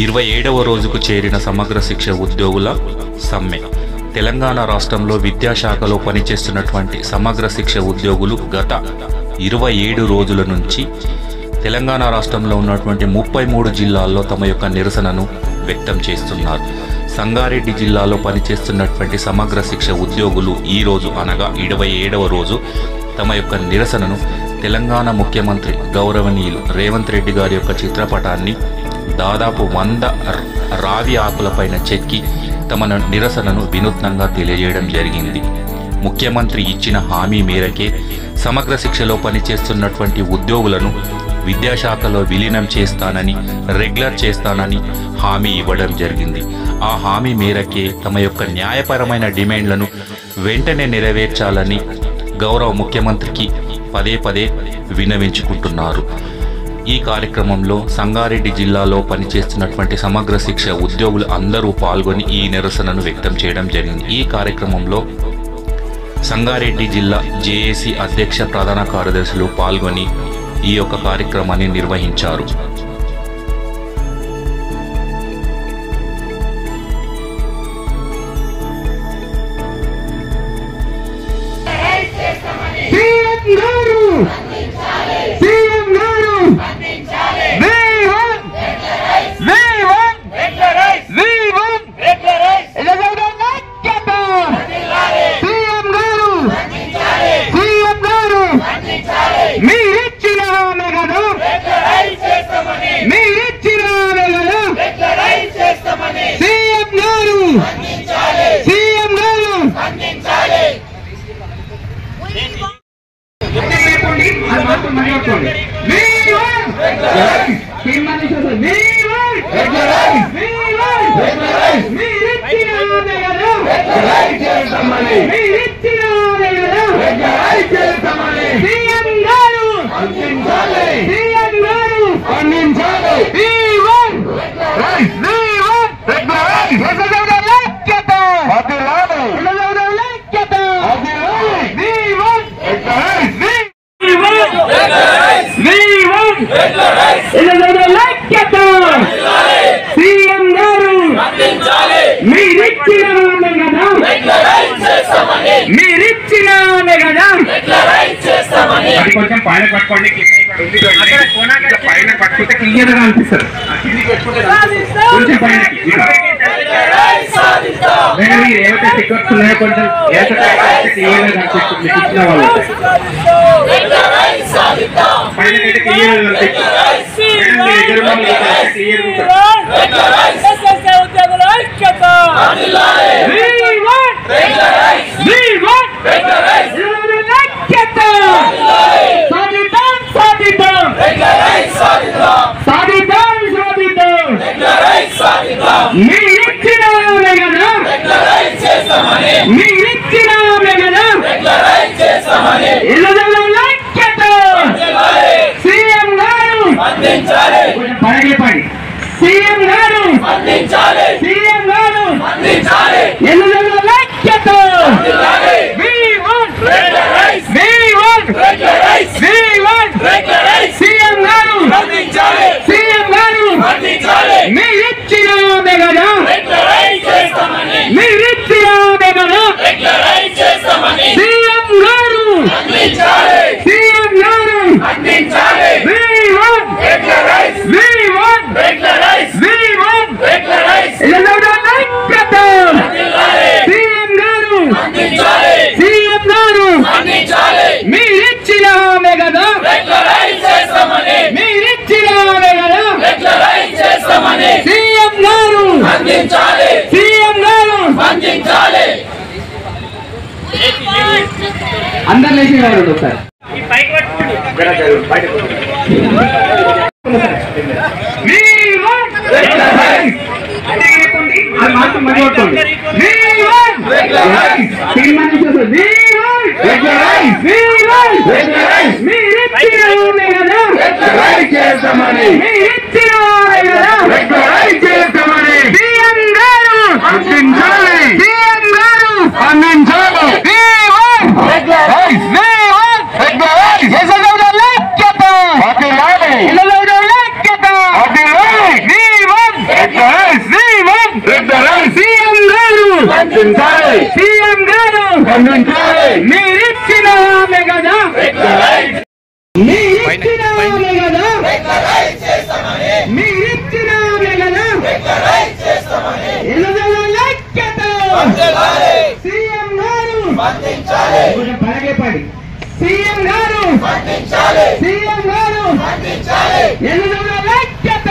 27వ రోజుకు చేరిన సమగ్ర శిక్ష ఉద్యోగుల సమ్మె. తెలంగాణ రాష్ట్రంలో విద్యాశాఖలో పనిచేస్తున్నటువంటి సమగ్ర శిక్ష ఉద్యోగులు గత 27 రోజుల నుంచి తెలంగాణ రాష్ట్రంలో ఉన్నటువంటి 33 జిల్లాల్లో తమ యొక్క నిరసనను వ్యక్తం చేస్తున్నారు. సంగారెడ్డి జిల్లాలో పనిచేస్తున్నటువంటి సమగ్ర శిక్ష ఉద్యోగులు ఈరోజు అనగా 27వ రోజు తమ యొక్క నిరసనను తెలంగాణ ముఖ్యమంత్రి గౌరవనీయులు రేవంత్ రెడ్డి గారి యొక్క చిత్రపటాన్ని దాదాపు 100 రావి ఆకులపైన చెక్కి తమ నిరసనను వినూత్నంగా తెలియజేయడం జరిగింది. ముఖ్యమంత్రి ఇచ్చిన హామీ మేరకే సమగ్ర శిక్షలో పనిచేస్తున్నటువంటి ఉద్యోగులను విద్యాశాఖలో విలీనం చేస్తానని, రెగ్యులర్ చేస్తానని హామీ ఇవ్వడం జరిగింది. ఆ హామీ మేరకే తమ యొక్క న్యాయపరమైన డిమాండ్లను వెంటనే నెరవేర్చాలని గౌరవ ముఖ్యమంత్రికి పదే విన్నవించుకుంటున్నారు. ఈ కార్యక్రమంలో సంగారెడ్డి జిల్లాలో పనిచేస్తున్నటువంటి సమగ్ర శిక్ష ఉద్యోగులు అందరూ పాల్గొని ఈ నిరసనను వ్యక్తం చేయడం జరిగింది. ఈ కార్యక్రమంలో సంగారెడ్డి జిల్లా జేఏసీ అధ్యక్ష ప్రధాన కార్యదర్శులు పాల్గొని ఈ యొక్క కార్యక్రమాన్ని నిర్వహించారు. కొంచెం పైన పట్టుకోండి, పైన పట్టుకుంటే క్లియర్గా అనిపిస్తారు. కొంచెం పైన ఏవైతే టికెట్స్ ఉన్నాయో కొంచెం క్లియర్గా కనిపిస్తుంది. ఇచ్చిన వాళ్ళు పైన క్లియర్గా అందరు లేచి వాడు సార్ స్పందించాలి. సీఎం గారు స్పందించాలి. మీరిచ్చిన హామీ కదా, మీరిచ్చిన హామీ కదా, మీరిచ్చిన హామీ కదా, ఎన్నికల ఐక్యత సీఎం గారు కొంచెం పరగే పడి సీఎం గారు, సీఎం గారు ఎన్నికల ఐక్యత